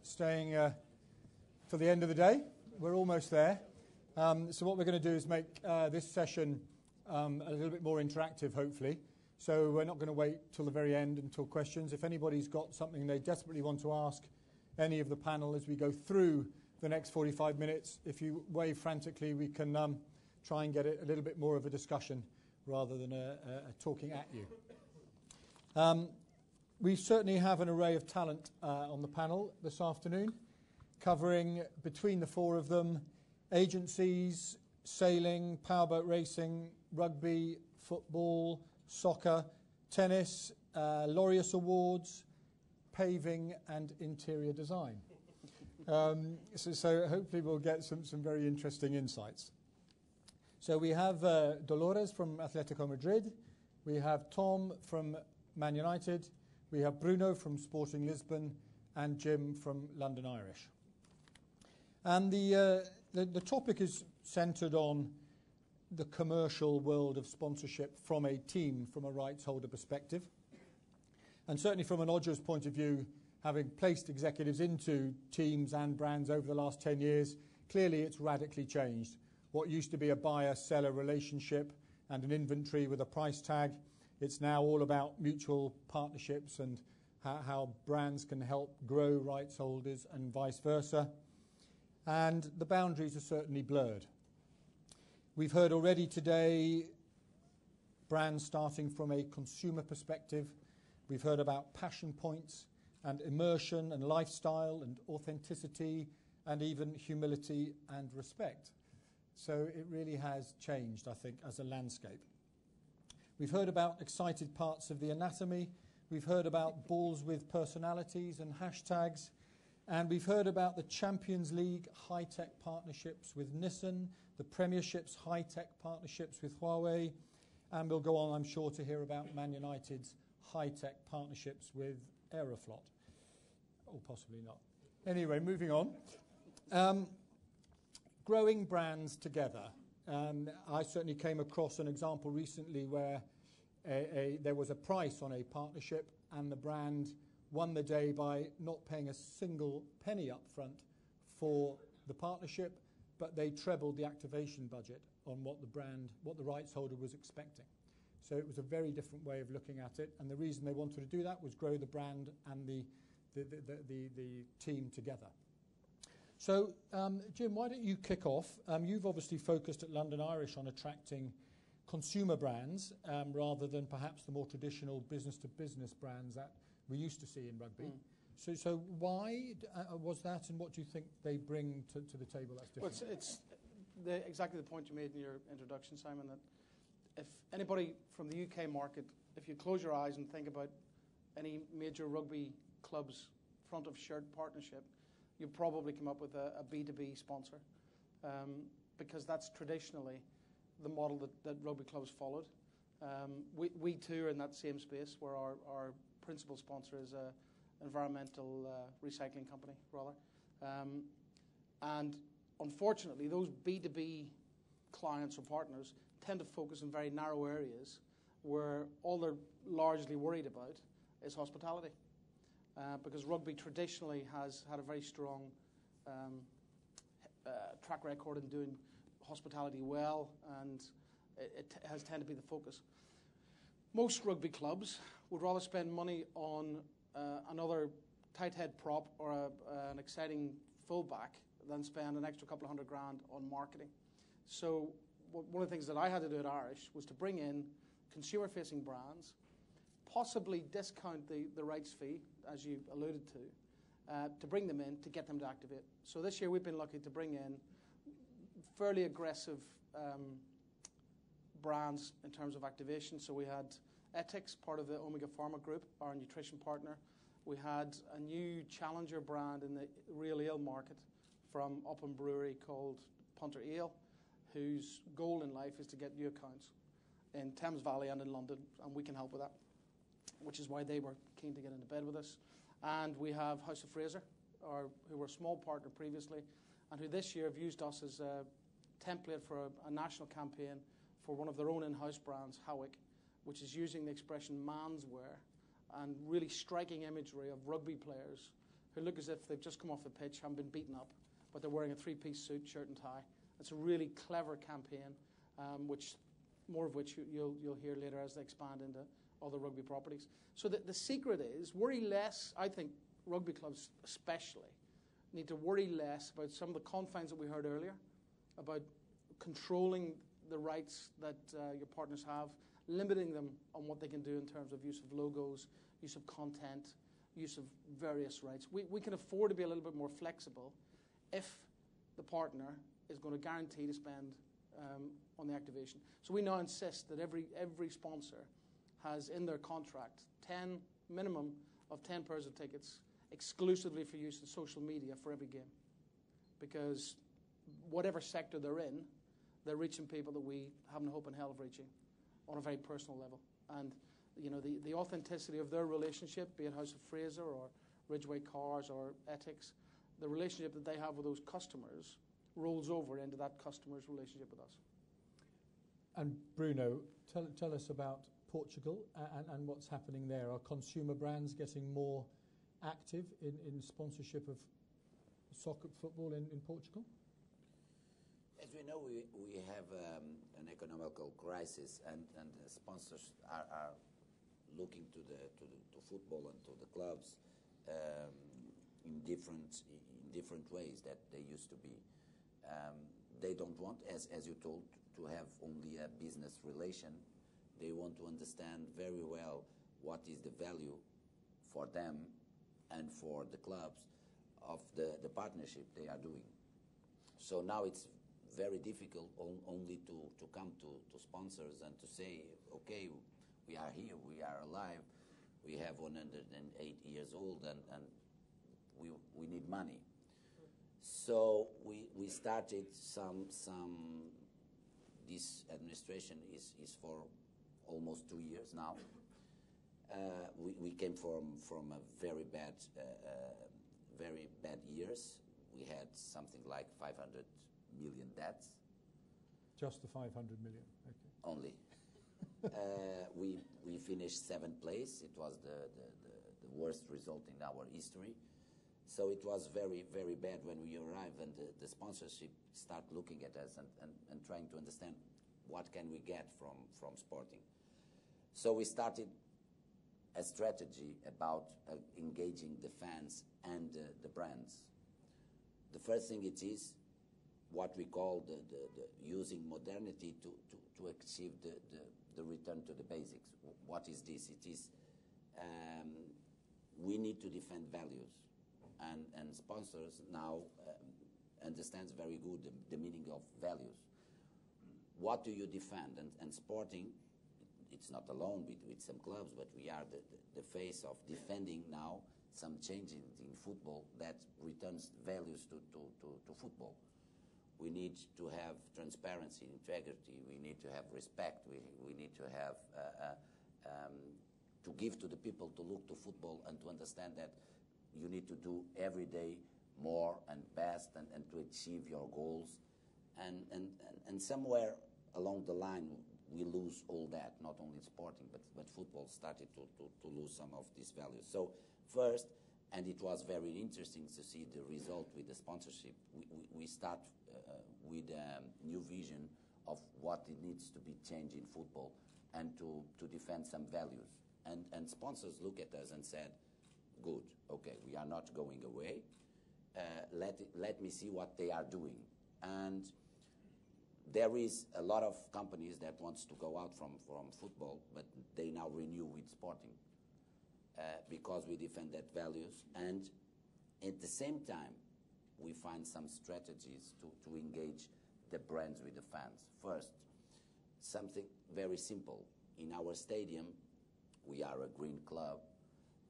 Staying till the end of the day. We're almost there. So what we're going to do is make this session a little bit more interactive, hopefully. So we're not going to wait till the very end until questions. If anybody's got something they desperately want to ask any of the panel as we go through the next 45 minutes, if you wave frantically, we can try and get it a little bit more of a discussion rather than a talking at you. We certainly have an array of talent on the panel this afternoon, covering between the four of them agencies, sailing, powerboat racing, rugby, football, soccer, tennis, Laureus Awards, paving and interior design. So hopefully we'll get some very interesting insights. So we have Dolores from Atlético Madrid, we have Tom from Man United, we have Bruno from Sporting Lisbon, and Jim from London Irish. And the topic is centred on the commercial world of sponsorship from a team, from a rights holder perspective. And certainly from an Odgers point of view, having placed executives into teams and brands over the last 10 years, clearly it's radically changed. What used to be a buyer-seller relationship and an inventory with a price tag, it's now all about mutual partnerships and how brands can help grow rights holders and vice versa. And the boundaries are certainly blurred. We've heard already today brands starting from a consumer perspective. We've heard about passion points and immersion and lifestyle and authenticity and even humility and respect. So it really has changed, I think, as a landscape. We've heard about excited parts of the anatomy. We've heard about balls with personalities and hashtags. And we've heard about the Champions League high-tech partnerships with Nissan, the Premiership's high-tech partnerships with Huawei. And we'll go on, I'm sure, to hear about Man United's high-tech partnerships with Aeroflot. Or possibly not. Anyway, moving on. Growing brands together. I certainly came across an example recently where there was a price on a partnership and the brand won the day by not paying a single penny up front for the partnership, but they trebled the activation budget on what the rights holder was expecting. So it was a very different way of looking at it, and the reason they wanted to do that was grow the brand and the team together. So, Jim, why don't you kick off? You've obviously focused at London Irish on attracting consumer brands rather than perhaps the more traditional business-to-business brands that we used to see in rugby. So why was that, and what do you think they bring to the table that's different? Well, it's exactly the point you made in your introduction, Simon, that if anybody from the UK market, if you close your eyes and think about any major rugby club's front-of-shirt partnership, you probably come up with a B2B sponsor because that's traditionally the model that rugby clubs followed. We too are in that same space where our principal sponsor is an environmental recycling company, rather. And unfortunately, those B2B clients or partners tend to focus in very narrow areas where all they're largely worried about is hospitality. Because rugby traditionally has had a very strong track record in doing hospitality well, and it has tended to be the focus. Most rugby clubs would rather spend money on another tight head prop or an exciting fullback than spend an extra couple of $100,000 on marketing. So one of the things that I had to do at Irish was to bring in consumer-facing brands, possibly discount the rights fee, as you alluded to bring them in, to get them to activate. So this year we've been lucky to bring in fairly aggressive brands in terms of activation. So we had Ethics, part of the Omega Pharma Group, our nutrition partner. We had a new challenger brand in the real ale market from Upham Brewery called Punter Ale, whose goal in life is to get new accounts in Thames Valley and in London, and we can help with that, which is why they were keen to get into bed with us. And we have House of Fraser, who were a small partner previously, and who this year have used us as a template for a national campaign for one of their own in-house brands, Howick, which is using the expression manswear and really striking imagery of rugby players who look as if they've just come off the pitch, haven't been beaten up, but they're wearing a three-piece suit, shirt and tie. It's a really clever campaign, which you'll hear later as they expand into other rugby properties. So the secret is worry less. I think rugby clubs especially need to worry less about some of the confines that we heard earlier, about controlling the rights that your partners have, limiting them on what they can do in terms of use of logos, use of content, use of various rights. We can afford to be a little bit more flexible if the partner is going to guarantee to spend on the activation. So we now insist that every sponsor has in their contract minimum of 10 pairs of tickets exclusively for use in social media for every game. Because whatever sector they're in, they're reaching people that we have no hope in hell of reaching on a very personal level. And the authenticity of their relationship, be it House of Fraser or Ridgeway Cars or Ethics, the relationship that they have with those customers rolls over into that customer's relationship with us. And Bruno, tell us about Portugal and what's happening there. Are consumer brands getting more active in sponsorship of soccer football in Portugal? As we know, we have an economical crisis, and the sponsors are looking to football and to the clubs in different ways that they used to be. They don't want, as you told, to have only a business relation. They want to understand very well what is the value for them and for the clubs of the partnership they are doing. So now it's very difficult only to come to sponsors and to say, okay, we are here, we are alive, we have 108 years old, and we need money. So we started this administration is for almost 2 years now. We came from a very bad years. We had something like 500 million debts. Just the 500 million, okay. Only. We finished 7th place. It was the worst result in our history. So it was very, very bad when we arrived, and the sponsorship start looking at us and trying to understand what can we get from sporting. So we started a strategy about engaging the fans and the brands. The first thing it is what we call the using modernity to achieve the return to the basics. What is this? It is we need to defend values, and sponsors now understands very good the meaning of values. What do you defend? And sporting, it's not alone with some clubs, but we are the face of defending now some changes in football that returns values to football. We need to have transparency, integrity. We need to have respect. We need to have to give to the people to look to football and to understand that you need to do every day more and best and to achieve your goals. And somewhere along the line we lose all that, not only sporting, but football started to lose some of these values. So first, and it was very interesting to see the result with the sponsorship, we start with a new vision of what it needs to be changed in football and to defend some values. And sponsors look at us and said, good, okay, we are not going away. Let me see what they are doing. And there is a lot of companies that wants to go out from football, but they now renew with sporting because we defend that values. And at the same time, we find some strategies to engage the brands with the fans. First, something very simple. In our stadium, we are a green club,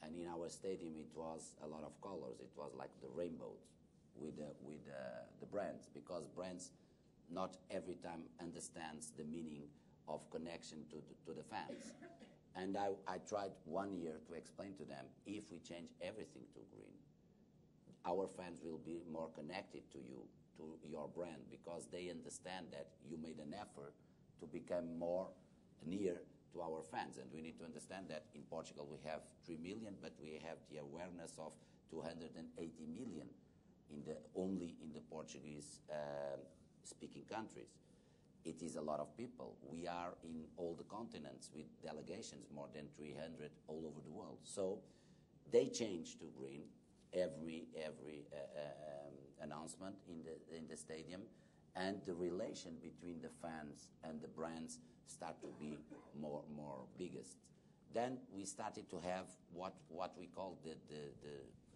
and in our stadium it was a lot of colors. It was like the rainbows with the brands, because brands not every time understands the meaning of connection to the fans. And I tried 1 year to explain to them, if we change everything to green, our fans will be more connected to you, to your brand, because they understand that you made an effort to become more near to our fans. And we need to understand that in Portugal we have 3 million, but we have the awareness of 280 million only in the Portuguese speaking countries. It is a lot of people. We are in all the continents with delegations, more than 300 all over the world. So they change to green every announcement in the stadium, and the relation between the fans and the brands start to be more biggest. Then we started to have what we call the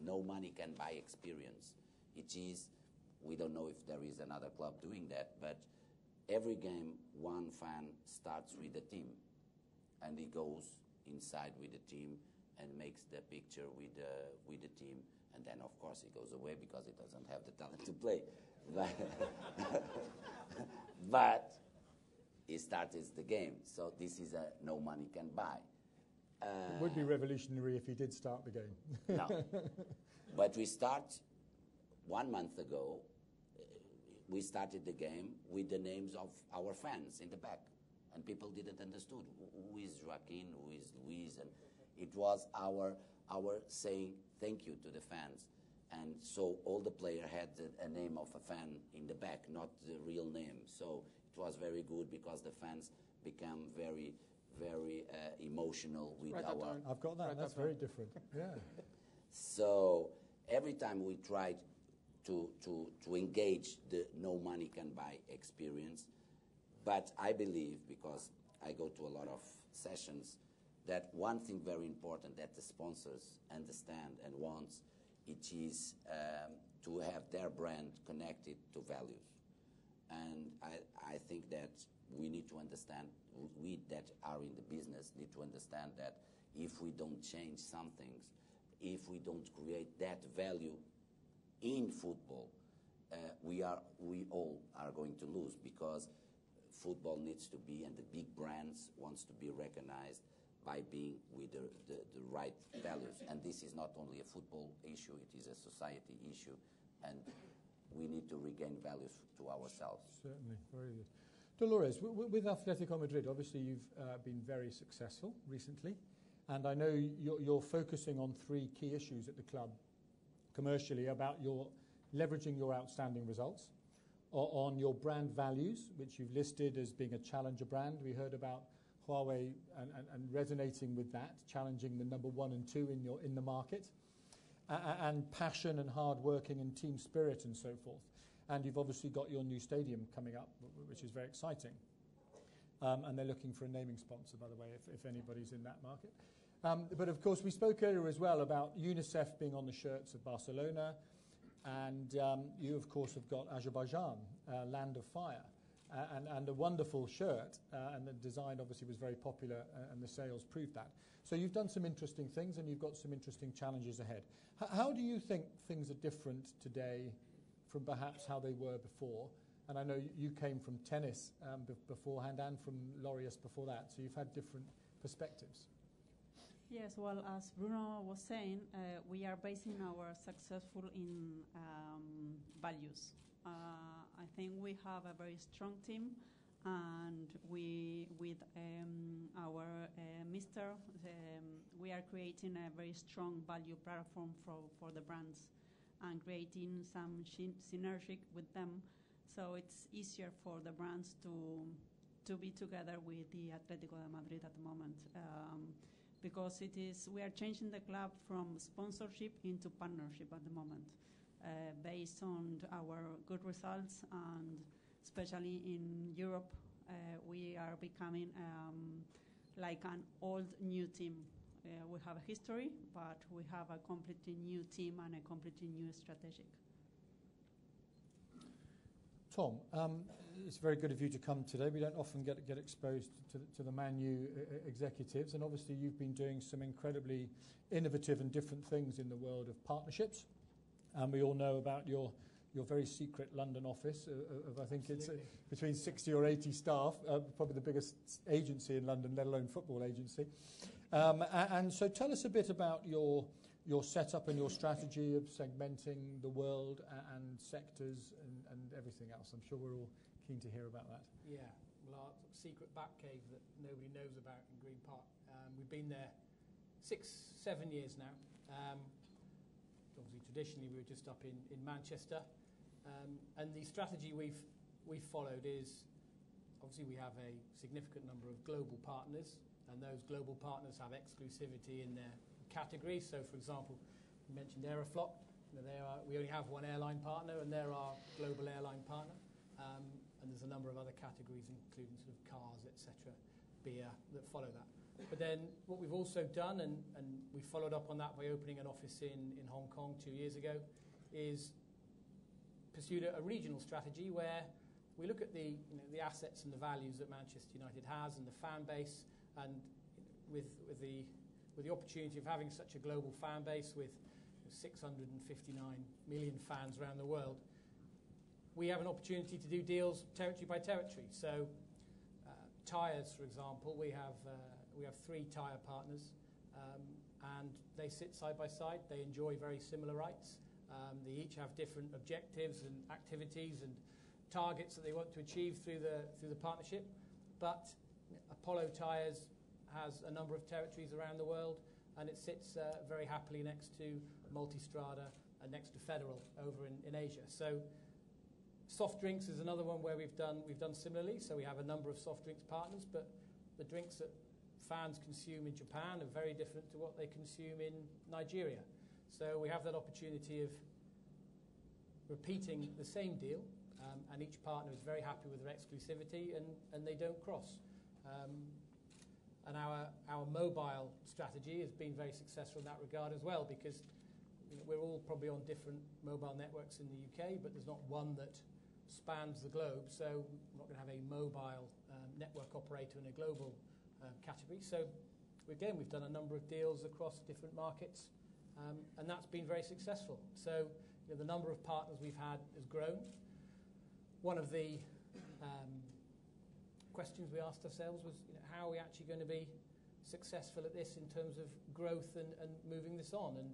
no money can buy experience. It is, we don't know if there is another club doing that, but every game one fan starts with the team, and he goes inside with the team and makes the picture with the team, and then of course he goes away because he doesn't have the talent to play. But he starts the game. So this is a no money can buy. It would be revolutionary if he did start the game. No. But we start 1 month ago. We started the game with the names of our fans in the back, and people didn't understood who is Joaquin, who is Luis, and it was our saying thank you to the fans. And so all the player had a name of a fan in the back, not the real name. So it was very good because the fans become very emotional with our. I've got that. That's very different. Yeah. So every time we tried to engage the no money can buy experience, but I believe, because I go to a lot of sessions, that one thing very important that the sponsors understand and wants, it is to have their brand connected to values. And I think that we need to understand, we that are in the business need to understand that if we don't change some things, if we don't create that value in football, we all are going to lose, because football needs to be, and the big brands wants to be recognized by being with the right values. And this is not only a football issue, it is a society issue, and we need to regain values to ourselves. Certainly, very good. Dolores, with Atlético Madrid, obviously you've been very successful recently, and I know you're focusing on 3 key issues at the club commercially, about your leveraging your outstanding results, on your brand values, which you've listed as being a challenger brand. We heard about Huawei and resonating with that, challenging the number 1 and 2 in the market, and passion and hard working and team spirit and so forth. And you've obviously got your new stadium coming up, which is very exciting. And they're looking for a naming sponsor, by the way, if anybody's in that market. But of course, we spoke earlier as well about UNICEF being on the shirts of Barcelona, and you, of course, have got Azerbaijan, Land of Fire, and a wonderful shirt, and the design obviously was very popular, and the sales proved that. So you've done some interesting things, and you've got some interesting challenges ahead. How do you think things are different today from perhaps how they were before? And I know you came from tennis beforehand, and from Laureus before that, so you've had different perspectives. Yes, well, as Bruno was saying, we are basing our successful in values. I think we have a very strong team, and we, with our Mister, we are creating a very strong value platform for the brands, and creating some synergy with them, so it's easier for the brands to be together with the Atlético de Madrid at the moment. Because we are changing the club from sponsorship into partnership at the moment, based on our good results, and especially in Europe, we are becoming like an old new team. We have a history, but we have a completely new team and a completely new strategy. Tom, it's very good of you to come today. We don't often get exposed to the Man U executives, and obviously you've been doing some incredibly innovative and different things in the world of partnerships. And we all know about your very secret London office of I think it's between 60 or 80 staff, probably the biggest agency in London, let alone football agency. And so tell us a bit about your setup and your strategy of segmenting the world and sectors and everything else. I'm sure we're all keen to hear about that. Yeah, well, our secret bat cave that nobody knows about in Green Park. We've been there 6-7 years now. obviously traditionally we were just up in Manchester. And the strategy we've followed is, obviously we have a significant number of global partners, and those global partners have exclusivity in their categories. So, for example, you mentioned Aeroflot. We only have one airline partner, and they're our global airline partner. And there's a number of other categories, including sort of cars, etc., beer, that follow that. But then what we've also done, and we followed up on that by opening an office in Hong Kong 2 years ago, is pursued a regional strategy where we look at the assets and the values that Manchester United has and the fan base, and with the opportunity of having such a global fan base with 659 million fans around the world, we have an opportunity to do deals territory by territory. So tyres, for example, we have 3 tyre partners, and they sit side by side. They enjoy very similar rights. They each have different objectives and activities and targets that they want to achieve through the partnership. But Apollo Tyres has a number of territories around the world, and it sits very happily next to Multistrada and next to Federal over in Asia. So soft drinks is another one where we've done similarly. So we have a number of soft drinks partners, but the drinks that fans consume in Japan are very different to what they consume in Nigeria. So we have that opportunity of repeating the same deal, and each partner is very happy with their exclusivity, and they don't cross. And our mobile strategy has been very successful in that regard as well, because we're all probably on different mobile networks in the UK, but there's not one that spans the globe. So we're not going to have a mobile network operator in a global category. So again, we've done a number of deals across different markets, and that's been very successful. So the number of partners we've had has grown. One of the questions we asked ourselves was, how are we actually going to be successful at this in terms of growth and moving this on? And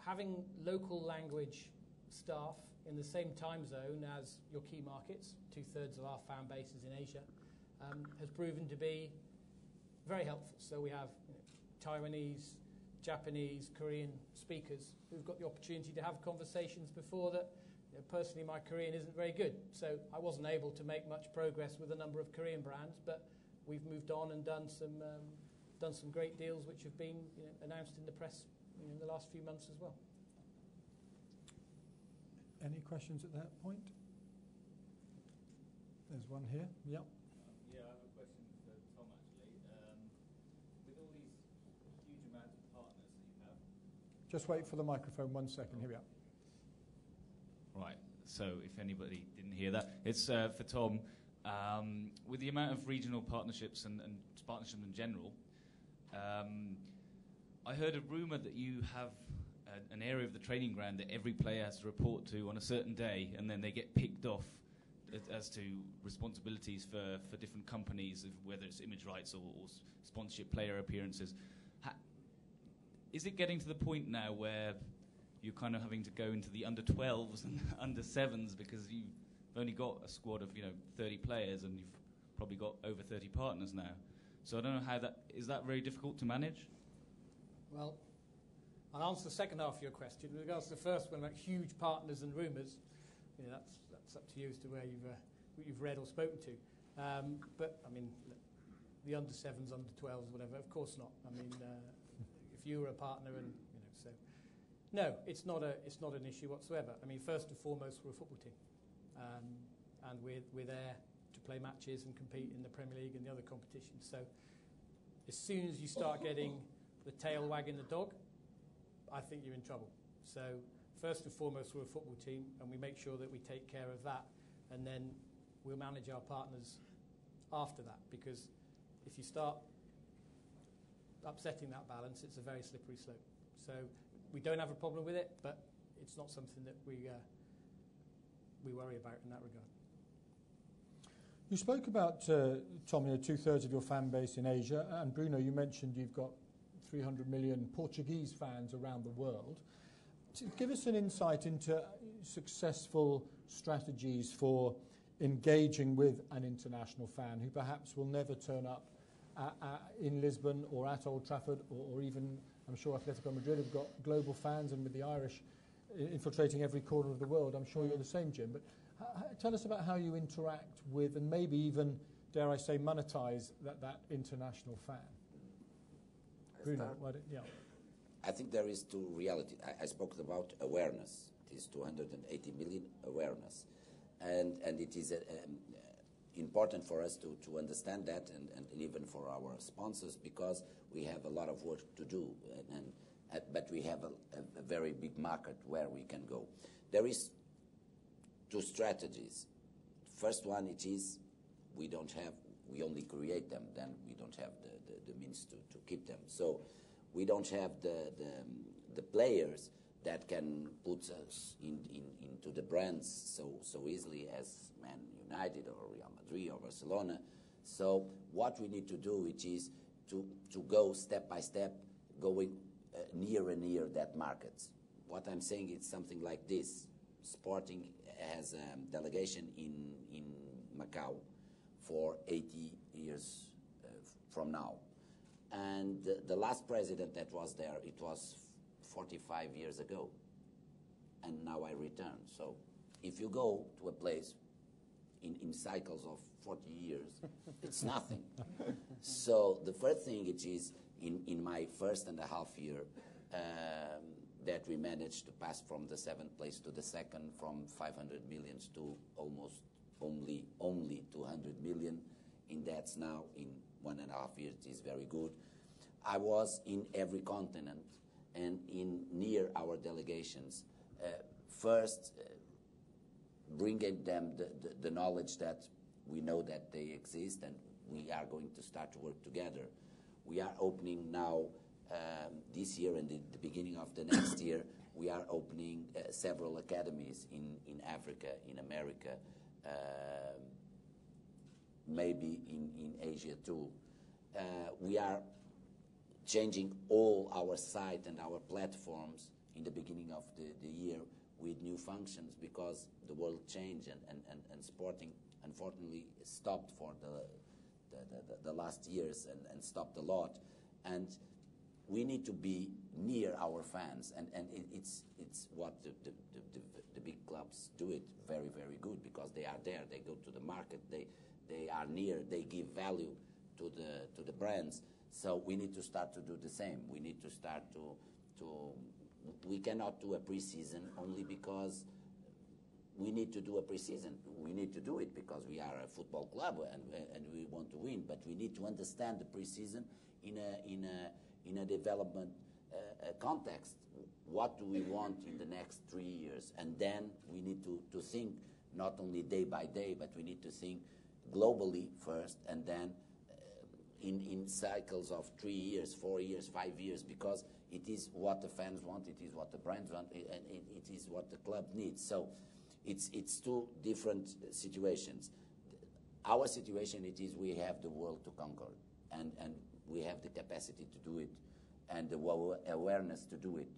having local language staff in the same time zone as your key markets, 2/3 of our fan base is in Asia, has proven to be very helpful. So we have Taiwanese, Japanese, Korean speakers who've got the opportunity to have conversations before that. Personally, my Korean isn't very good, so I wasn't able to make much progress with a number of Korean brands, but we've moved on and done some great deals which have been announced in the press in the last few months as well. Any questions at that point? There's one here. Yep. Yeah, I have a question for Tom, actually. With all these huge amounts of partners that you have... Just wait for the microphone 1 second. Here we are. Right, so if anybody didn't hear that, it's for Tom. With the amount of regional partnerships and partnerships in general, I heard a rumour that you have an area of the training ground that every player has to report to on a certain day, and then they get picked off as to responsibilities for different companies, whether it's image rights or sponsorship player appearances. Is it getting to the point now where you're kind of having to go into the under 12s and under 7s because you've only got a squad of 30 players and you've probably got over 30 partners now? So I don't know is that very difficult to manage? Well, I'll answer the second half of your question. With regards to the first one about huge partners and rumours, that's up to you as to where you've read or spoken to. But I mean, the under 7s, under 12s, whatever. Of course not. I mean, if you were a partner and so. No, it's not an issue whatsoever. I mean, first and foremost, we're a football team, and we're there to play matches and compete in the Premier League and the other competitions. So, as soon as you start getting the tail wagging the dog, I think you're in trouble. So, first and foremost, we're a football team, and we make sure that we take care of that, and then we'll manage our partners after that. Because if you start upsetting that balance, it's a very slippery slope. So. We don't have a problem with it, but it's not something that we worry about in that regard. You spoke about, Tom, 2/3 of your fan base in Asia, and Bruno, you mentioned you've got 300 million Portuguese fans around the world. Give us an insight into successful strategies for engaging with an international fan who perhaps will never turn up in Lisbon or at Old Trafford or even I'm sure Atletico Madrid have got global fans, and with the Irish infiltrating every corner of the world, I'm sure you're the same, Jim. But tell us about how you interact with, and maybe even, dare I say, monetize that international fan. Bruno, I think there is two realities. I spoke about awareness. It is 280 million awareness. And it is important for us to understand that, and even for our sponsors, because we have a lot of work to do. But we have a very big market where we can go. There is two strategies. First one, it is we only create them, then we don't have the means to keep them. So we don't have the players that can put us into the brands so easily as Man United or Real Madrid or Barcelona. So what we need to do, which is to go step by step, going near and near that market. What I'm saying is something like this. Sporting has a delegation in Macau for 80 years from now. And the last president that was there, it was 45 years ago. And now I return. So if you go to a place in cycles of 40 years, it's nothing. So the first thing it is, in my 1.5 year, that we managed to pass from the 7th place to the 2nd, from 500 million to almost only 200 million in debts now. In 1.5 years, it is very good. I was in every continent and near our delegations, first bringing them the knowledge that we know that they exist, and we are going to start to work together. We are opening now, this year and the beginning of the next year, we are opening several academies in Africa, in America, maybe in Asia too. We are changing all our site and our platforms in the beginning of the year with new functions, because the world changed and sporting unfortunately stopped for the last years and stopped a lot. And we need to be near our fans, and it's what the big clubs do it very, very good, because they are there, they go to the market, they are near, they give value to the brands. So we need to start to do the same. We need to start to we cannot do a pre-season only because we need to do a pre-season. We need to do it because we are a football club and we want to win. But we need to understand the pre-season in a development context. What do we want in the next 3 years? And then we need to think not only day by day, but we need to think globally first, and then in cycles of 3 years, 4 years, 5 years, because it is what the fans want, it is what the brands want, and it is what the club needs. So it's two different situations. Our situation, it is we have the world to conquer, and we have the capacity to do it, and the awareness to do it,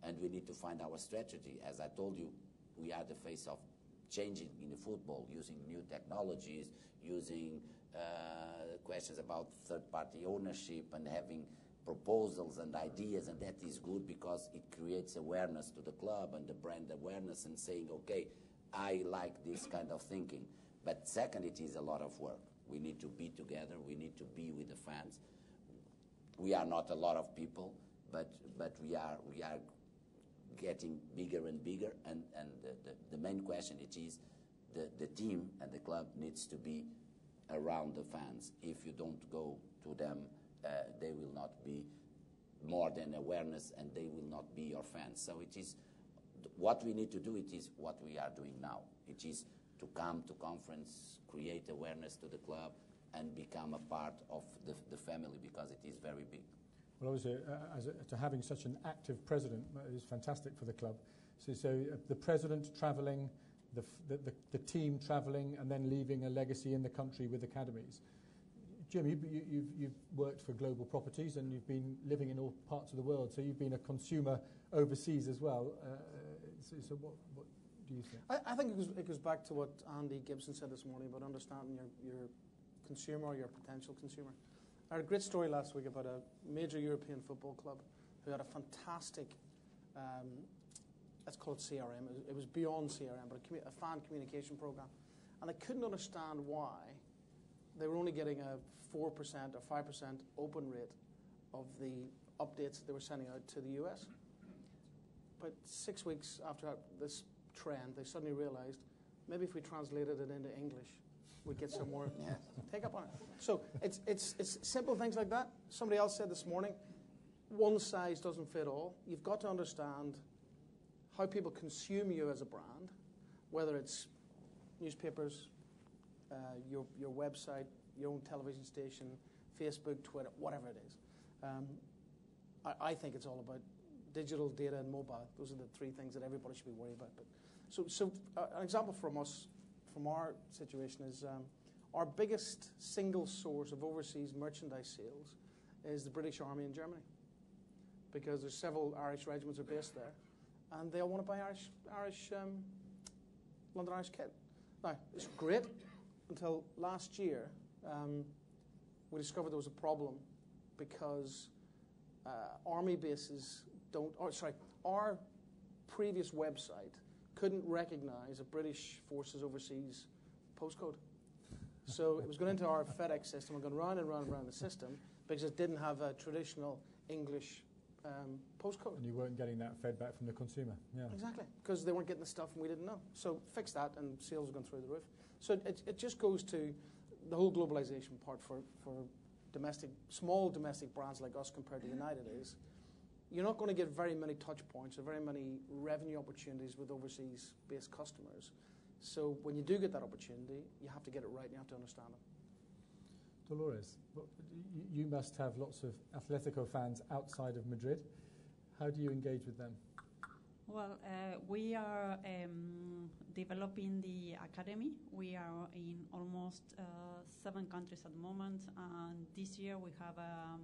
and we need to find our strategy. As I told you, we are the face of changing in the football, using new technologies, using questions about third-party ownership, and having proposals and ideas, and that is good because it creates awareness to the club and the brand awareness, and saying, okay, I like this kind of thinking. But second, it is a lot of work. We need to be together. We need to be with the fans. We are not a lot of people, but we are getting bigger and bigger. And the main question, it is the team and the club needs to be around the fans. If you don't go to them, they will not be more than awareness, and they will not be your fans. So it is what we need to do. It is what we are doing now. It is to come to conference, create awareness to the club, and become a part of the family, because it is very big. Well, obviously, to having such an active president is fantastic for the club. So the president travelling, the team travelling, and then leaving a legacy in the country with academies. Jim, you've worked for Global Properties, and you've been living in all parts of the world, so you've been a consumer overseas as well. So what do you think? I think it goes back to what Andy Gibson said this morning about understanding your consumer or your potential consumer. I heard a great story last week about a major European football club who had a fantastic, let's call it CRM. It was beyond CRM, but a fan communication program. And they couldn't understand why they were only getting a 4% or 5% open rate of the updates that they were sending out to the US. But 6 weeks after this trend, they suddenly realized maybe if we translated it into English, we'd get some more take up on it. So it's simple things like that. Somebody else said this morning, one size doesn't fit all. You've got to understand how people consume you as a brand, whether it's newspapers, your website, your own television station, Facebook, Twitter, whatever it is. I think it's all about digital, data, and mobile. Those are the three things that everybody should be worried about. But so an example from us, from our situation, is our biggest single source of overseas merchandise sales is the British Army in Germany, because there's several Irish regiments are based there, and they all want to buy London Irish kit. Now, it's great until last year. We discovered there was a problem because army bases our previous website couldn't recognize a British Forces Overseas postcode. So it was going into our FedEx system and going round and round and round the system because it didn't have a traditional English postcode. And you weren't getting that fed back from the consumer. Yeah. Exactly, because they weren't getting the stuff and we didn't know. So fix that and sales have gone through the roof. So it just goes to the whole globalization part for small domestic brands like us compared to United is you're not going to get very many touch points or very many revenue opportunities with overseas-based customers. So when you do get that opportunity, you have to get it right and you have to understand it. Dolores, you must have lots of Atlético fans outside of Madrid. How do you engage with them? Well, we are developing the academy. We are in almost 7 countries at the moment, and this year we have a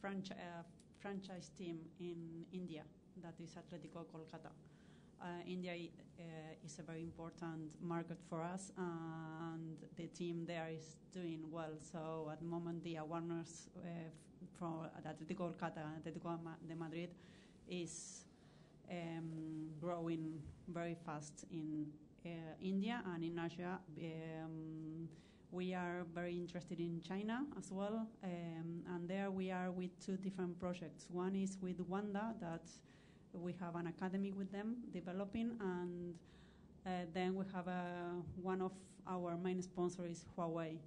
franchise team in India that is Atlético Kolkata. India is a very important market for us, and the team there is doing well. So at the moment, the awareness from Atlético Kolkata and Atlético de Madrid is growing very fast in India and in Asia. We are very interested in China as well, and there we are with 2 different projects. One is with Wanda, that we have an academy with them developing, and then we have one of our main sponsors is Huawei,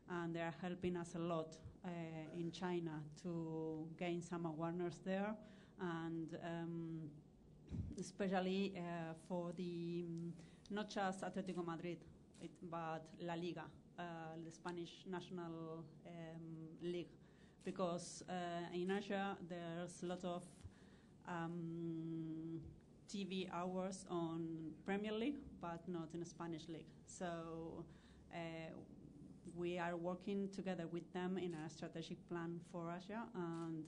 and they are helping us a lot in China to gain some awareness there, and especially for the not just Atlético Madrid, but La Liga, the Spanish national league, because in Asia there's a lot of TV hours on Premier League, but not in the Spanish league. So we are working together with them in a strategic plan for Asia, and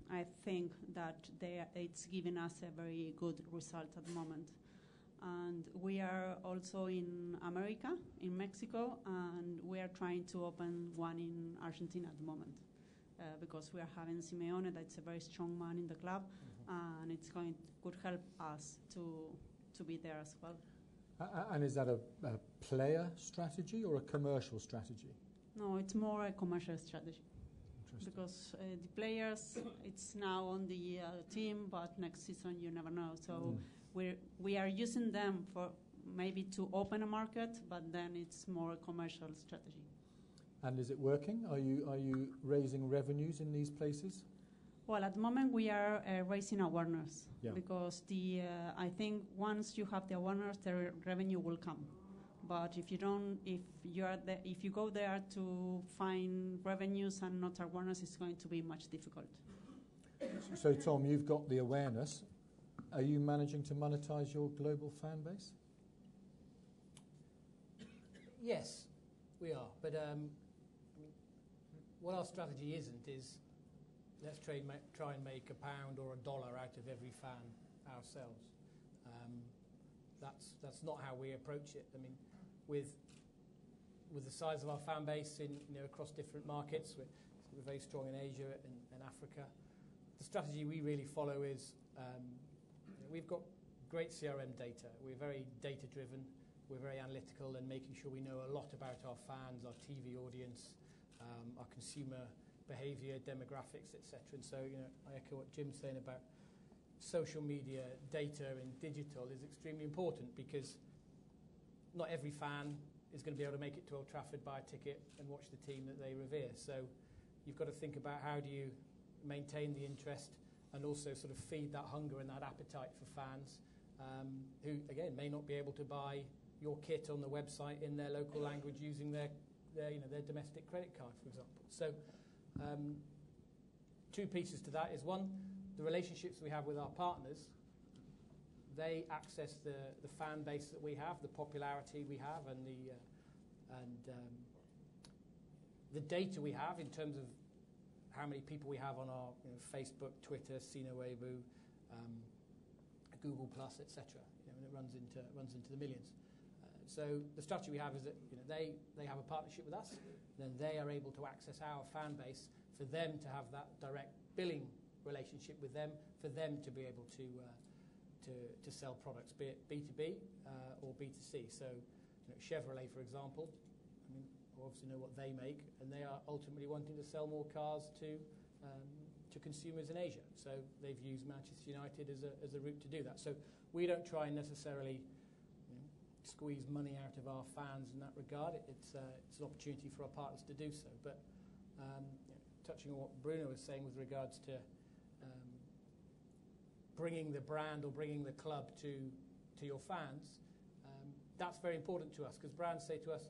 I think that it's giving us a very good result at the moment. And we are also in America, in Mexico, and we are trying to open one in Argentina at the moment. Because we are having Simeone, that's a very strong man in the club, and could help us to be there as well. And is that a player strategy or a commercial strategy? No, it's more a commercial strategy. Because the players, it's now on the team, but next season you never know. So we are using them for maybe to open a market, but then it's more a commercial strategy. And is it working? Are you raising revenues in these places? Well, at the moment we are raising awareness, because I think once you have the awareness, the revenue will come. But if you go there to find revenues and not awareness, it's going to be much difficult. So, Tom, you've got the awareness. Are you managing to monetize your global fan base? Yes, we are. But what our strategy isn't is let's try and make £1 or $1 out of every fan ourselves. That's not how we approach it. I mean, with the size of our fan base across different markets, we're very strong in Asia and Africa. The strategy we really follow is we've got great CRM data. We're very data-driven. We're very analytical and making sure we know a lot about our fans, our TV audience, our consumer behaviour, demographics, etc. And so, I echo what Jim's saying about social media, data and digital is extremely important, because not every fan is going to be able to make it to Old Trafford, buy a ticket and watch the team that they revere. So you've got to think about how do you maintain the interest and also sort of feed that hunger and that appetite for fans who, again, may not be able to buy your kit on the website in their local language using their domestic credit card, for example. So two pieces to that is, one, the relationships we have with our partners. They access the fan base that we have, the popularity we have, and the data we have in terms of how many people we have on our Facebook, Twitter, Sino Weibo, Google Plus, etc. And it runs into the millions. So the strategy we have is that they have a partnership with us, then they are able to access our fan base for them to have that direct billing relationship with them, for them to be able to sell products, be it B2B or B2C. So Chevrolet, for example, we obviously know what they make, and they are ultimately wanting to sell more cars to consumers in Asia. So they've used Manchester United as a route to do that. So we don't try and necessarily squeeze money out of our fans in that regard. It's an opportunity for our partners to do so. But touching on what Bruno was saying with regards to bringing the brand or bringing the club to your fans, that's very important to us, because brands say to us,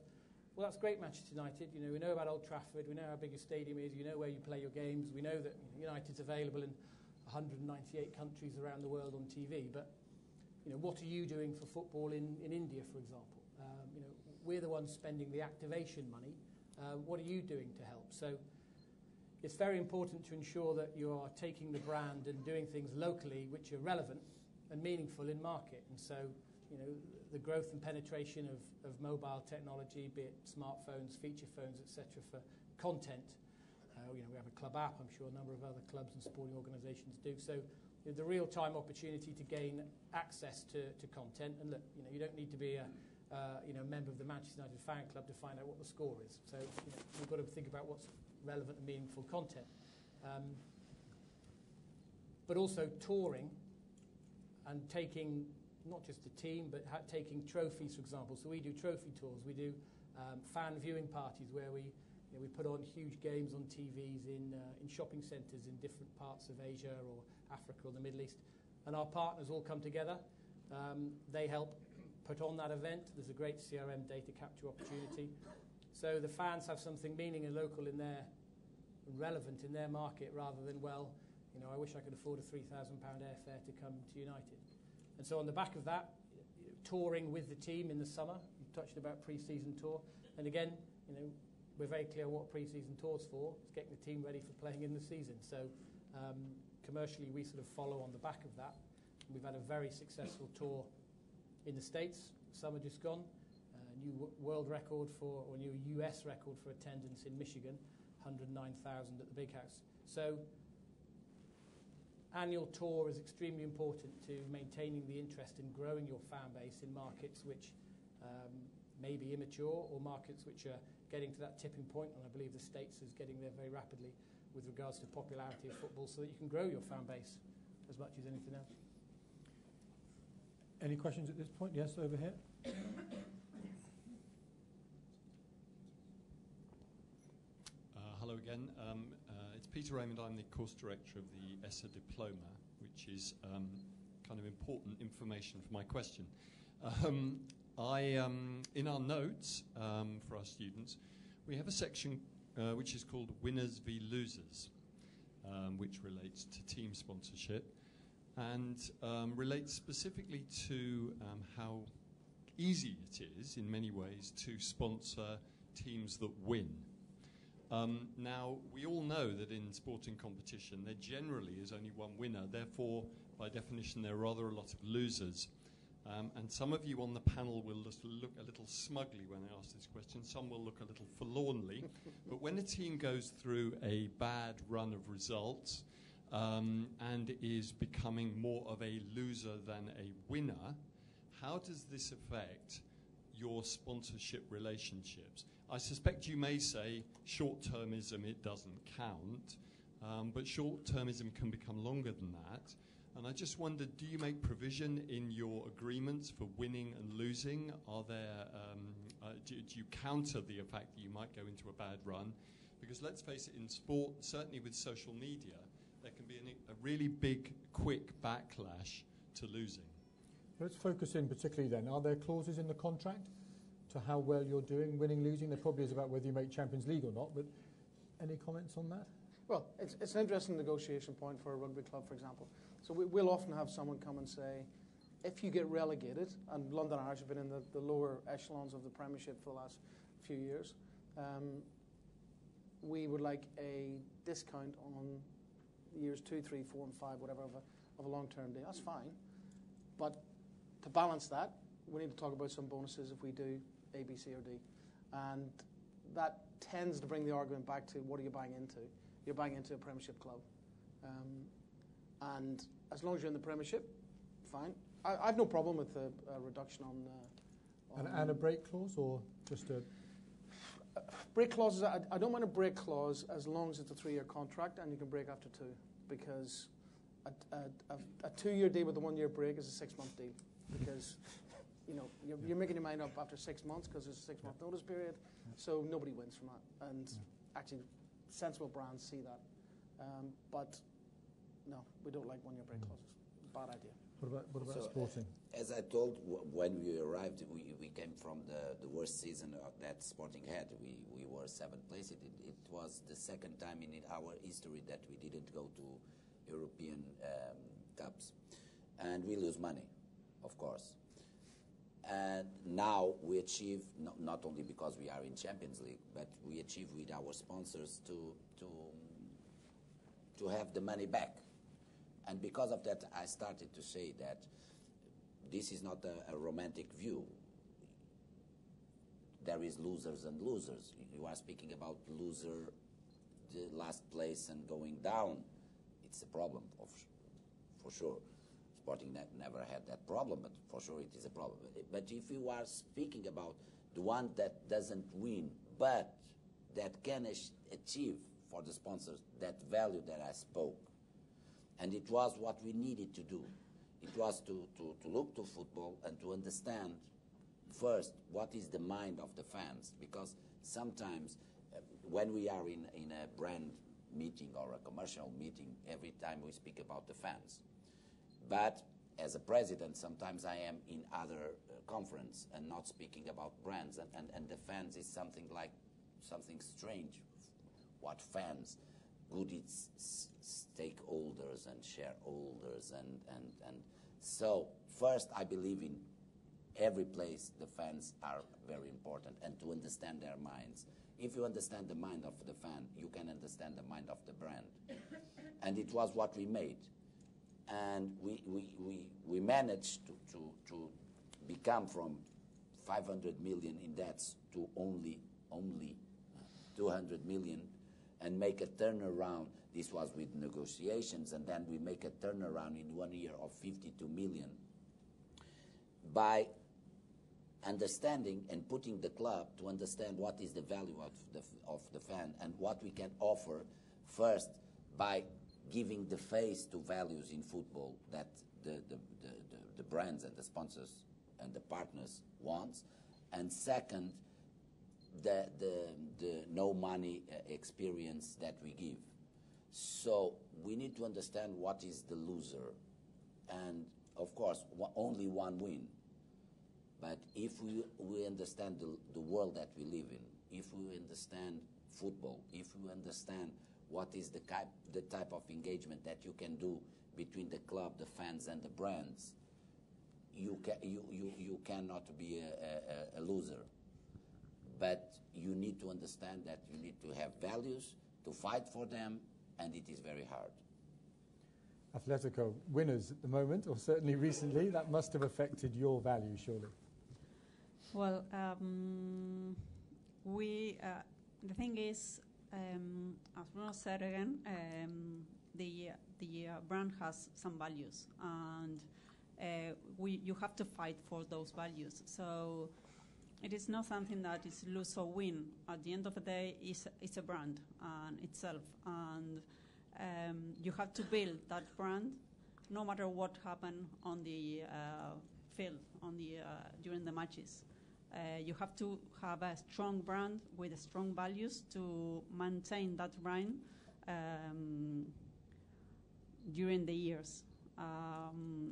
well, that's great, Manchester United. We know about Old Trafford. We know how big your stadium is. You know where you play your games. We know that United's available in 198 countries around the world on TV. But what are you doing for football in India, for example? We're the ones spending the activation money. What are you doing to help? So it's very important to ensure that you are taking the brand and doing things locally which are relevant and meaningful in market. And so, the growth and penetration of mobile technology, be it smartphones, feature phones, etc., for content. We have a club app. I'm sure a number of other clubs and sporting organisations do. So the real-time opportunity to gain access to content. And look, you don't need to be a member of the Manchester United fan club to find out what the score is. So we've got to think about what's relevant and meaningful content. But also touring and taking not just a team, but taking trophies, for example. So we do trophy tours. We do fan viewing parties where we put on huge games on TVs in shopping centres in different parts of Asia or Africa or the Middle East. And our partners all come together. They help put on that event. There's a great CRM data capture opportunity. So the fans have something meaning and local in their, relevant in their market, rather than, I wish I could afford a £3,000 airfare to come to United. And so on the back of that, touring with the team in the summer, you touched about pre-season tour. And again, we're very clear what pre-season tour's for. It's getting the team ready for playing in the season. So commercially, we sort of follow on the back of that. We've had a very successful tour in the States, summer just gone. New world record or new US record for attendance in Michigan, 109,000 at the Big House. So annual tour is extremely important to maintaining the interest in growing your fan base in markets which may be immature, or markets which are getting to that tipping point, and I believe the States is getting there very rapidly with regards to popularity of football, so that you can grow your fan base as much as anything else. Any questions at this point? Yes, over here. Hello again. It's Peter Raymond. I'm the course director of the ESSA diploma, which is kind of important information for my question. In our notes for our students, we have a section which is called Winners v Losers, which relates to team sponsorship and relates specifically to how easy it is in many ways to sponsor teams that win. Now, we all know that in sporting competition there generally is only one winner, therefore by definition there are rather a lot of losers. And some of you on the panel will just look a little smugly when I ask this question. Some will look a little forlornly. But when a team goes through a bad run of results and is becoming more of a loser than a winner, how does this affect your sponsorship relationships? I suspect you may say short-termism, it doesn't count, but short-termism can become longer than that. And I just wondered, do you make provision in your agreements for winning and losing? Are there, do you counter the fact that you might go into a bad run? Because let's face it, in sport, certainly with social media, there can be a really big, quick backlash to losing. Let's focus in particularly then. Are there clauses in the contract to how well you're doing, winning, losing? There probably is about whether you make Champions League or not, but any comments on that? Well, it's an interesting negotiation point for a rugby club, for example. So we'll often have someone come and say, if you get relegated, and London Irish have been in the lower echelons of the Premiership for the last few years, we would like a discount on years 2, 3, 4 and 5, whatever, of a long-term deal. That's fine. But to balance that, we need to talk about some bonuses if we do A, B, C or D. And that tends to bring the argument back to what are you buying into? You're buying into a Premiership club. And as long as you're in the Premiership, fine. I've no problem with a reduction on and a break clause, or just a... break clauses, I don't mind a break clause as long as it's a 3-year contract and you can break after 2, because a 2-year deal with a 1-year break is a 6-month deal, because you're making your mind up after 6 months because there's a 6-month notice period, so nobody wins from that. And actually, sensible brands see that. But no, we don't like 1-year break clauses. Bad idea. What about sporting? As I told, when we arrived, we came from the worst season that Sporting had. We were 7th place. It was the second time in our history that we didn't go to European Cups. And we lose money, of course. And now we achieve, not only because we are in Champions League, but we achieve with our sponsors to have the money back. And because of that, I started to say that this is not a romantic view. There is losers and losers. You are speaking about loser, the last place and going down. It's a problem, for sure. Sporting never had that problem, but for sure it is a problem. But if you are speaking about the one that doesn't win, but that can achieve for the sponsors that value that I spoke, and it was what we needed to do. It was to look to football and to understand first what is the mind of the fans, because sometimes when we are in a brand meeting or a commercial meeting, every time we speak about the fans. But as a president, sometimes I am in other conference and not speaking about brands, and the fans is something strange. What fans? Good, it's stakeholders and shareholders, and so first I believe in every place the fans are very important, and to understand their minds. If you understand the mind of the fan, you can understand the mind of the brand, and it was what we made, and we managed to become from 500 million in debts to only 200 million. And make a turnaround. This was with negotiations, and then we make a turnaround in 1 year of 52 million by understanding and putting the club to understand what is the value of the fan and what we can offer first by giving the face to values in football that the brands and the sponsors and the partners want, and second, the no money experience that we give. So we need to understand what is the loser, and of course only one win. But if we understand the world that we live in, if we understand football, if we understand what is the type of engagement that you can do between the club, the fans and the brands, you cannot be a loser. But you need to understand that you need to have values, to fight for them, and it is very hard. Atletico winners at the moment, or certainly recently. That must have affected your value, surely. Well, the thing is, as Bruno said again, the brand has some values, and you have to fight for those values. So it is not something that is lose or win. At the end of the day, it's a brand itself, and you have to build that brand, no matter what happened on the field during the matches. You have to have a strong brand with strong values to maintain that brand during the years.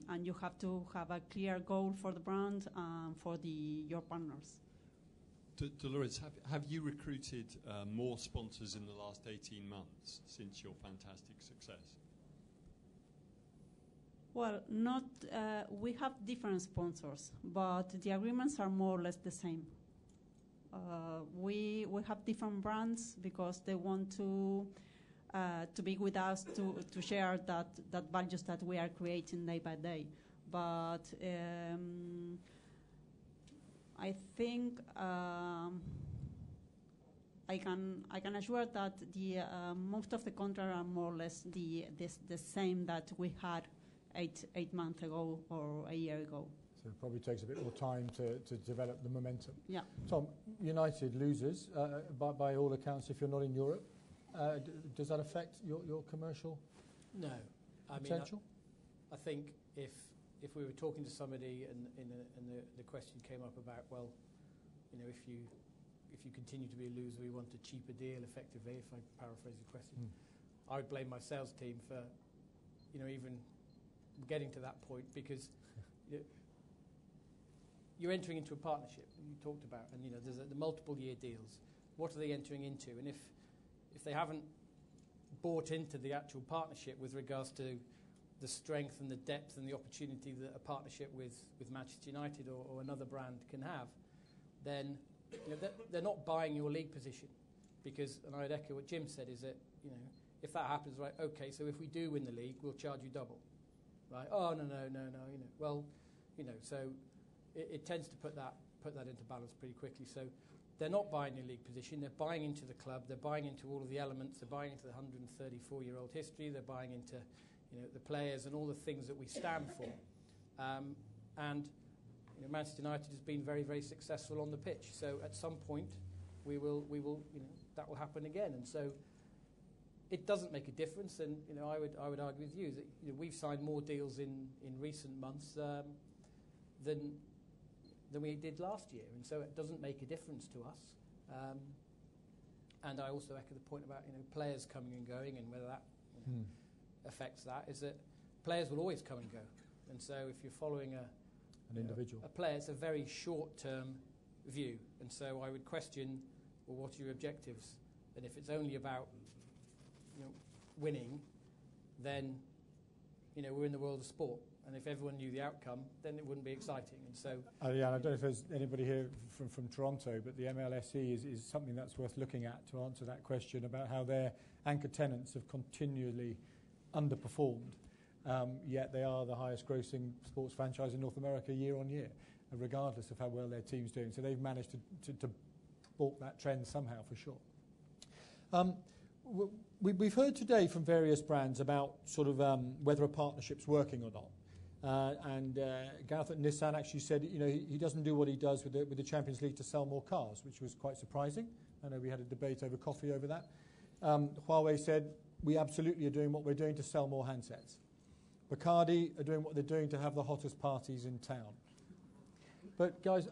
And you have to have a clear goal for the brand and for your partners. Dolores, have you recruited more sponsors in the last 18 months since your fantastic success? Well, not. We have different sponsors, but the agreements are more or less the same. We have different brands because they want to be with us to share that values that we are creating day by day. But I think I can assure that the most of the contracts are more or less the same that we had 8 months ago or a year ago. So it probably takes a bit more time to develop the momentum. Yeah. Tom, United losers by all accounts if you're not in Europe. Does that affect your commercial potential? I think if we were talking to somebody and the question came up about, well, if you continue to be a loser, we want a cheaper deal, effectively, if I paraphrase the question. I would blame my sales team for, even getting to that point, because you're entering into a partnership you talked about, and there's the multiple year deals. What are they entering into? And if they haven't bought into the actual partnership with regards to the strength and the depth and the opportunity that a partnership with Manchester United or another brand can have, then they're not buying your league position. Because, and I'd echo what Jim said, is that if that happens, right, okay, so if we do win the league, we'll charge you double, right? Oh no, well, so it tends to put that into balance pretty quickly. So they're not buying your league position, they're buying into the club, they're buying into all of the elements, they're buying into the 134-year-old history, they're buying into the players and all the things that we stand for. And Manchester United has been very, very successful on the pitch. So at some point, we will that will happen again. And so it doesn't make a difference. And I would argue with you that we've signed more deals in recent months than we did last year. And so it doesn't make a difference to us. And I also echo the point about players coming and going, and whether that affects that, is that players will always come and go. And so if you're following an individual, a player, it's a very short-term view. And so I would question, well, what are your objectives? And if it's only about winning, then we're in the world of sport. And if everyone knew the outcome, then it wouldn't be exciting. And so, I don't know if there's anybody here from Toronto, but the MLSE is something that's worth looking at to answer that question about how their anchor tenants have continually underperformed, yet they are the highest grossing sports franchise in North America year on year, regardless of how well their team's doing. So they've managed to balk that trend somehow, for sure. We've heard today from various brands about sort of whether a partnership's working or not. And Gareth at Nissan actually said, he doesn't do what he does with the Champions League to sell more cars, which was quite surprising. I know we had a debate over coffee over that. Huawei said, we absolutely are doing what we're doing to sell more handsets. Bacardi are doing what they're doing to have the hottest parties in town. But guys,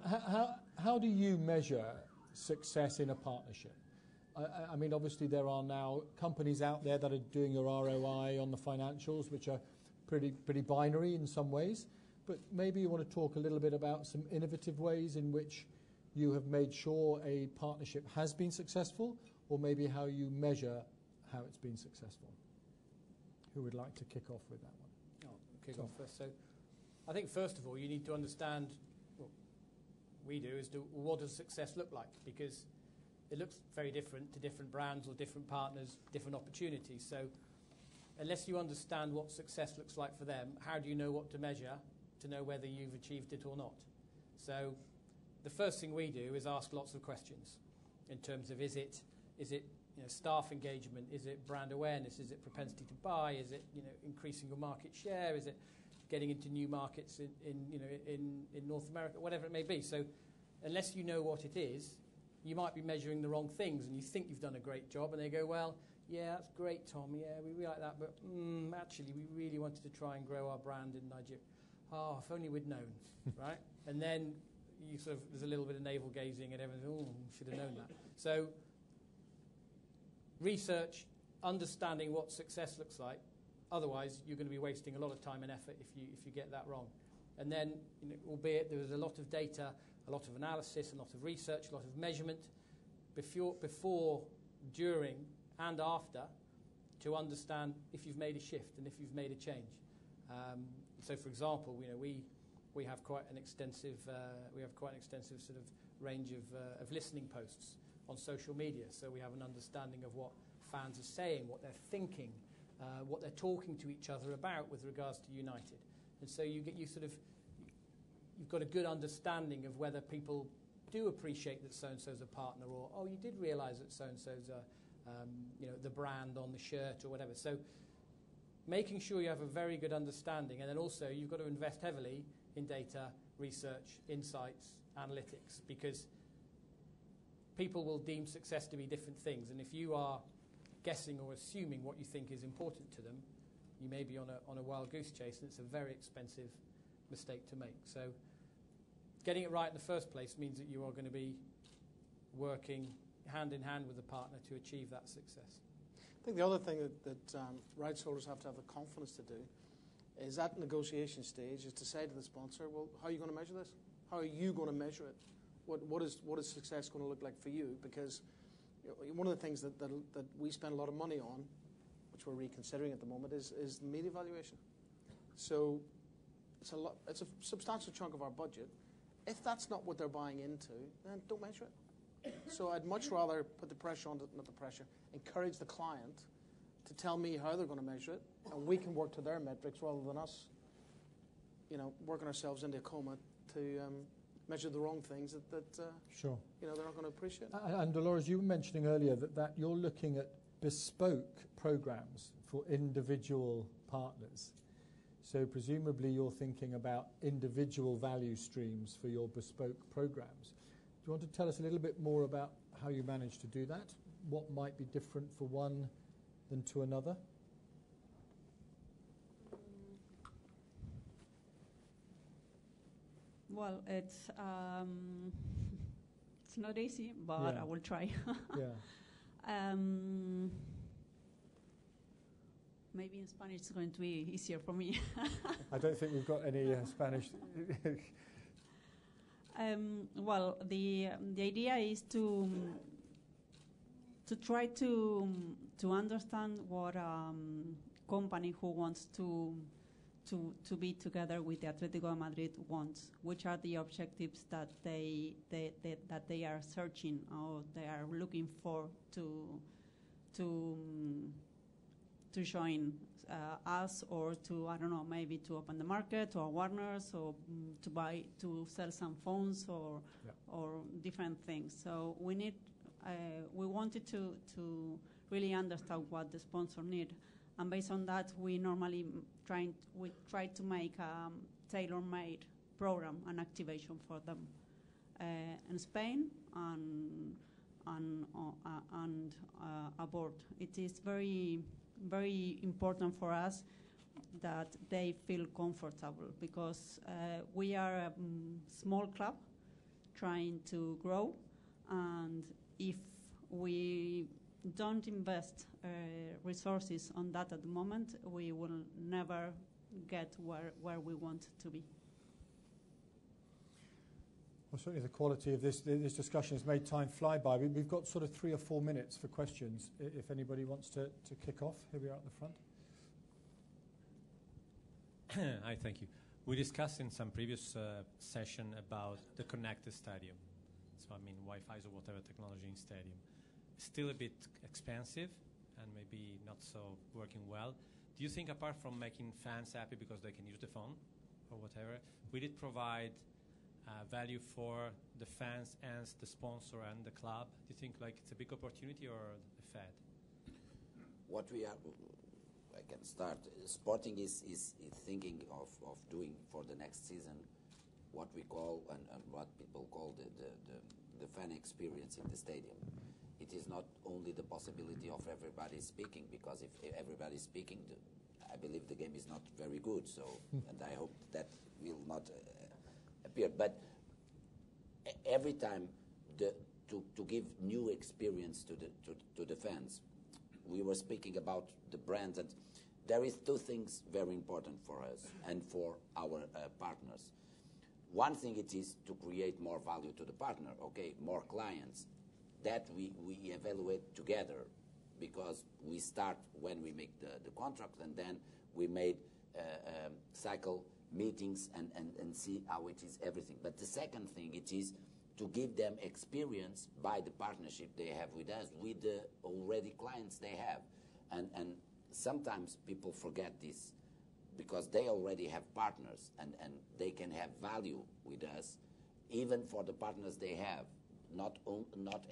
how do you measure success in a partnership? I mean, obviously there are now companies out there that are doing your ROI on the financials, which are pretty binary in some ways. But maybe you want to talk a little bit about some innovative ways in which you have made sure a partnership has been successful, or maybe how you measure how it's been successful. Who would like to kick off with that one? I'll kick off first. So I think, first of all, you need to understand what we do is what does success look like? Because it looks very different to different brands or different partners, different opportunities. So unless you understand what success looks like for them, how do you know what to measure to know whether you've achieved it or not? So the first thing we do is ask lots of questions in terms of is it staff engagement, is it brand awareness, is it propensity to buy, is it increasing your market share, is it getting into new markets in North America, whatever it may be. So unless you know what it is, you might be measuring the wrong things and you think you've done a great job and they go, well, yeah, that's great, Tom, yeah, we really like that, but actually we really wanted to try and grow our brand in Nigeria. Oh, if only we'd known, right? And then there's a little bit of navel gazing and everyone, oh, should have known that. So research, understanding what success looks like. Otherwise, you're going to be wasting a lot of time and effort if you get that wrong. And then, albeit there was a lot of data, a lot of analysis, a lot of research, a lot of measurement before, during, and after to understand if you've made a shift and if you've made a change. So, for example, we have quite an extensive sort of range of listening posts on social media. So we have an understanding of what fans are saying, what they're thinking, what they're talking to each other about with regards to United. And so you've got a good understanding of whether people do appreciate that so-and-so's a partner, or, oh, you did realise that so-and-so's the brand on the shirt or whatever. So making sure you have a very good understanding, and then also you've got to invest heavily in data, research, insights, analytics, because people will deem success to be different things, and if you are guessing or assuming what you think is important to them, you may be on a wild goose chase, and it's a very expensive mistake to make. So getting it right in the first place means that you are going to be working hand in hand with the partner to achieve that success. I think the other thing that rights holders have to have the confidence to do is at negotiation stage is to say to the sponsor, well, how are you going to measure this? How are you going to measure it? What is success going to look like for you? Because one of the things that we spend a lot of money on, which we're reconsidering at the moment, is the media valuation. So it's a substantial chunk of our budget. If that's not what they're buying into, then don't measure it. So I'd much rather put the pressure on, not the pressure, encourage the client to tell me how they're going to measure it, and we can work to their metrics rather than us, working ourselves into a coma to measure the wrong things that sure. They're not going to appreciate. And Dolores, you were mentioning earlier that you're looking at bespoke programs for individual partners. So presumably you're thinking about individual value streams for your bespoke programs. Do you want to tell us a little bit more about how you manage to do that? What might be different for one than to another? Well, it's not easy, but yeah. I will try. Yeah. Maybe in Spanish it's going to be easier for me. I don't think we've got any Spanish. Well, the idea is to try to understand what company who wants to be together with the Atlético de Madrid wants, which are the objectives that they are searching or they are looking for to join us, or to, I don't know, maybe to open the market, or awareness, or to sell some phones, or different things. So we wanted to really understand what the sponsor need, and based on that, we normally try to make a tailor-made program and activation for them in Spain and abroad. It is very, very important for us that they feel comfortable, because we are a small club trying to grow, and if we don't invest resources on that at the moment, we will never get where we want to be. Well, certainly the quality of this discussion has made time fly by. We've got sort of 3 or 4 minutes for questions, if anybody wants to kick off. Here we are at the front. Hi, thank you. We discussed in some previous session about the connected stadium. So, I mean, Wi-Fi or whatever technology in stadium. Still a bit expensive and maybe not so working well. do you think apart from making fans happy because they can use the phone or whatever, will it provide value for the fans and the sponsor and the club? Do you think like it's a big opportunity or a fad? What we are, I can start. Sporting is thinking of doing for the next season what we call and what people call the fan experience in the stadium. It is not only the possibility of everybody speaking, because if everybody is speaking, I believe the game is not very good. So, and I hope that will not appear. But every time to give new experience to the fans, we were speaking about the brands, and there is two things very important for us and for our partners. One thing it is to create more value to the partner, okay, more clients. That we evaluate together, because we start when we make the contract, and then we made cycle meetings and see how it is everything. But the second thing it is to give them experience by the partnership they have with us, with the already clients they have. And sometimes people forget this, because they already have partners and they can have value with us, even for the partners they have. Not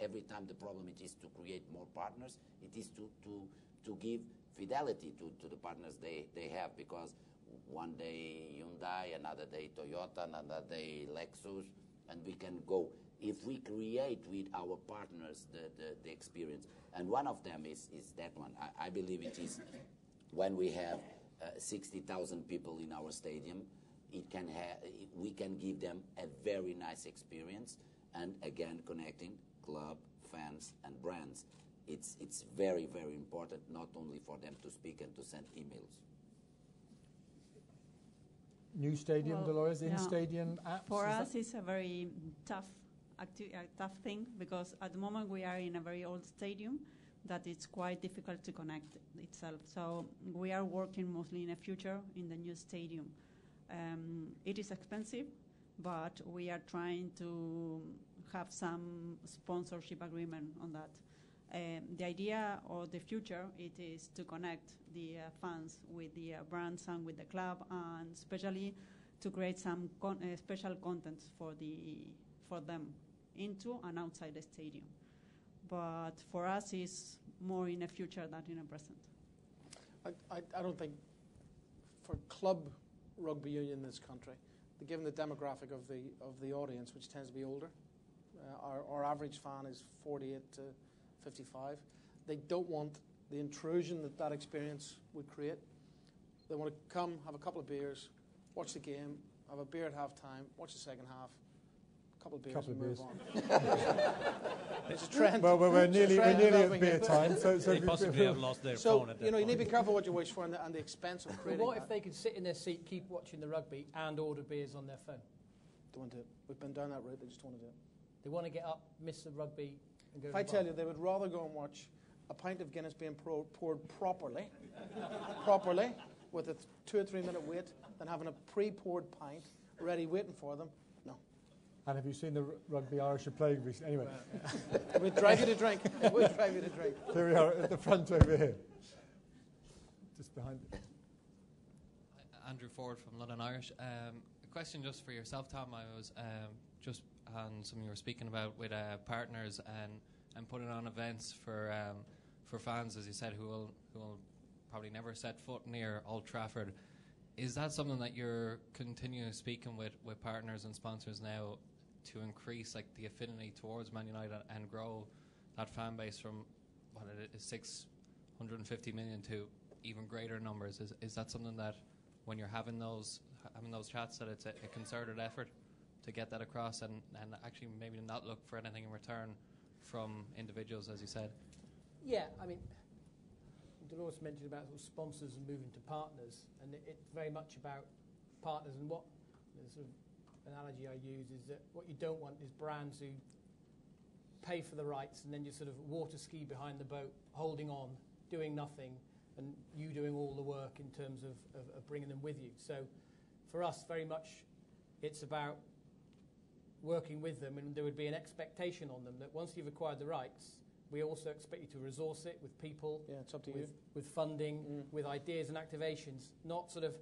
every time the problem it is to create more partners, it is to give fidelity to the partners they have, because one day Hyundai, another day Toyota, another day Lexus, and we can go. If we create with our partners the experience, and one of them is that one. I believe it is when we have 60,000 people in our stadium, we can give them a very nice experience. And again, connecting club, fans, and brands. It's very, very important, not only for them to speak and to send emails. New stadium, Dolores, in-stadium apps? For us, it's a very tough thing, because at the moment we are in a very old stadium that it's quite difficult to connect itself. So we are working mostly in the future in the new stadium. It is expensive, but we are trying to have some sponsorship agreement on that. The idea or the future, it is to connect the fans with the brands and with the club, and especially to create some special content for them into and outside the stadium. But for us, it's more in the future than in the present. I don't think for club rugby union in this country, given the demographic of the audience, which tends to be older, our average fan is 48 to 55. They don't want the intrusion that experience would create. They want to come, have a couple of beers, watch the game, have a beer at half-time, watch the second half, a couple of beers, and move on. It's a trend. Well, we're nearly at beer time. So they possibly have lost their phone at that point. You need to be careful what you wish for and the expense of creating. But what if they could sit in their seat, keep watching the rugby, and order beers on their phone? Don't want to do it. We've been down that route. They just don't want to do it. They want to get up, miss the rugby, and go to If I the tell bar. you, they would rather go and watch a pint of Guinness being poured properly, with a 2 or 3 minute wait, than having a pre-poured pint ready waiting for them. No. And have you seen the rugby Irish are playing recently? Anyway. It would drive you to drink. It would drive you to drink. Here we are at the front over here. Just behind it. Andrew Ford from London Irish. A question just for yourself, Tom. I was just on something you were speaking about with partners and putting on events for fans, as you said, who will probably never set foot near Old Trafford. Is that something that you're continuing speaking with partners and sponsors now to increase like the affinity towards Man United and grow that fan base from what it is 650 million to even greater numbers? Is that something that when you're having those chats, that it's a concerted effort to get that across and actually maybe not look for anything in return from individuals, as you said? Yeah, I mean, Dolores mentioned about sort of sponsors and moving to partners, and it's very much about partners. And what the sort of analogy I use is that what you don't want is brands who pay for the rights and then you sort of water ski behind the boat, holding on, doing nothing, and you doing all the work in terms of bringing them with you. So for us, very much it's about working with them, and there would be an expectation on them that once you've acquired the rights, we also expect you to resource it with people, it's up to you. With funding, with ideas and activations, not sort of,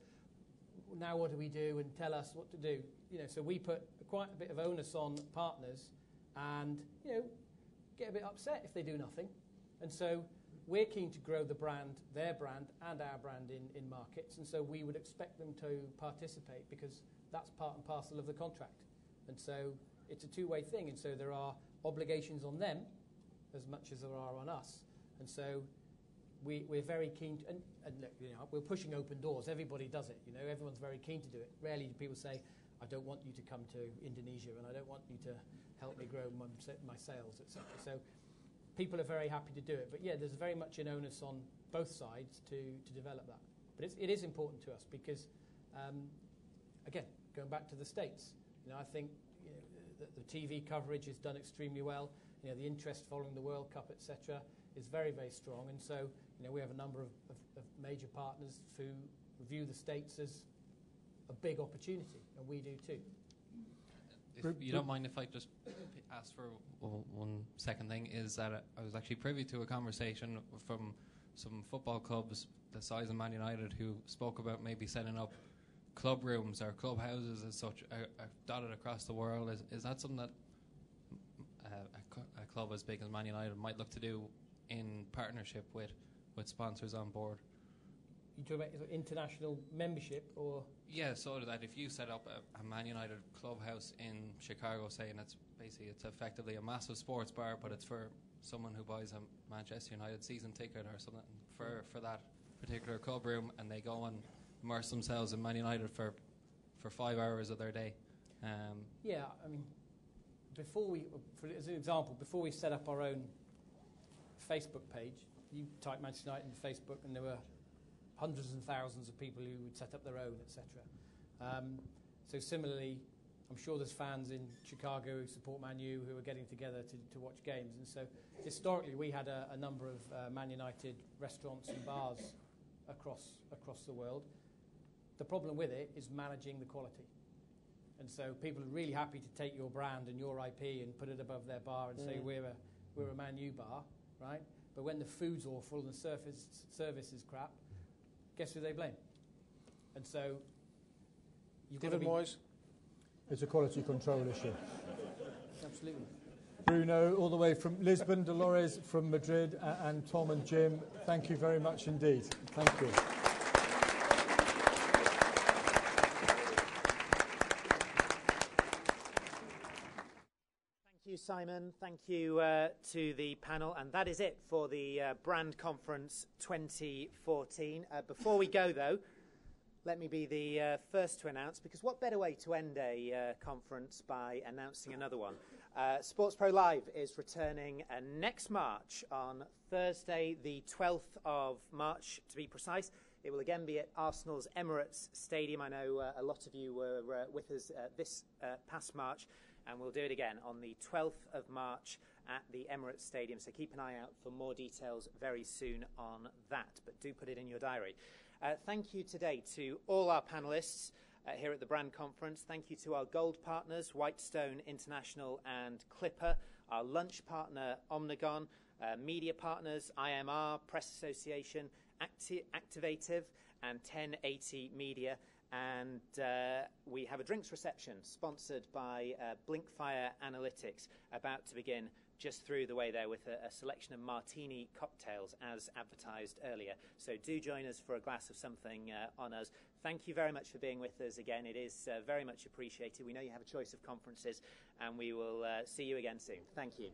now what do we do and tell us what to do. So we put quite a bit of onus on partners and, get a bit upset if they do nothing. And so we're keen to grow the brand, their brand, and our brand in markets. And so we would expect them to participate because that's part and parcel of the contract. And so it's a two-way thing. And so there are obligations on them as much as there are on us. And so we're very keen to, and look, we're pushing open doors. Everybody does it. Everyone's very keen to do it. Rarely do people say, I don't want you to come to Indonesia and I don't want you to help me grow my sales, etc. So people are very happy to do it. But there's very much an onus on both sides to develop that. But it is important to us because, again, going back to the States, I think the TV coverage is done extremely well. The interest following the World Cup, etc., is very, very strong. And so, we have a number of major partners who view the States as a big opportunity, and we do too. If you don't mind if I just ask for one second thing, is that I was actually privy to a conversation from some football clubs the size of Man United who spoke about maybe setting up club rooms or clubhouses as such dotted across the world. Is that something that a club as big as Man United might look to do in partnership with sponsors on board? You talk about international membership, or so that if you set up a Man United clubhouse in Chicago, saying it's effectively a massive sports bar, but it's for someone who buys a Manchester United season ticket or something for that particular club room, and they go and immerse themselves in Man United for 5 hours of their day. As an example, before we set up our own Facebook page, you type Manchester United in Facebook, and there were hundreds and thousands of people who would set up their own, etc. So similarly, I'm sure there's fans in Chicago who support Man U who are getting together to watch games. And so historically, we had a number of Man United restaurants and bars across the world. The problem with it is managing the quality. And so people are really happy to take your brand and your IP and put it above their bar and say we're a Man U bar, right? But when the food's awful and the service is crap, guess who they blame? And so you've got to be... Moyes. It's a quality control issue. Absolutely. Bruno, all the way from Lisbon, Dolores from Madrid, and Tom and Jim, thank you very much indeed. Thank you. Thank you, Simon. Thank you to the panel. And that is it for the Brand Conference 2014. Before we go, though, let me be the first to announce, because what better way to end a conference by announcing another one? SportsPro Live is returning next March on Thursday, the 12th of March, to be precise. It will again be at Arsenal's Emirates Stadium. I know a lot of you were with us this past March, and we'll do it again on the 12th of March at the Emirates Stadium. So keep an eye out for more details very soon on that, but do put it in your diary. Thank you today to all our panellists here at the Brand Conference. Thank you to our gold partners, Whitestone International and Clipper, our lunch partner, Omnigon, media partners, IMR, Press Association, Activative, and 1080 Media. And we have a drinks reception sponsored by Blinkfire Analytics about to begin just through the way there with a selection of martini cocktails as advertised earlier. So do join us for a glass of something on us. Thank you very much for being with us again. It is very much appreciated. We know you have a choice of conferences, and we will see you again soon. Thank you.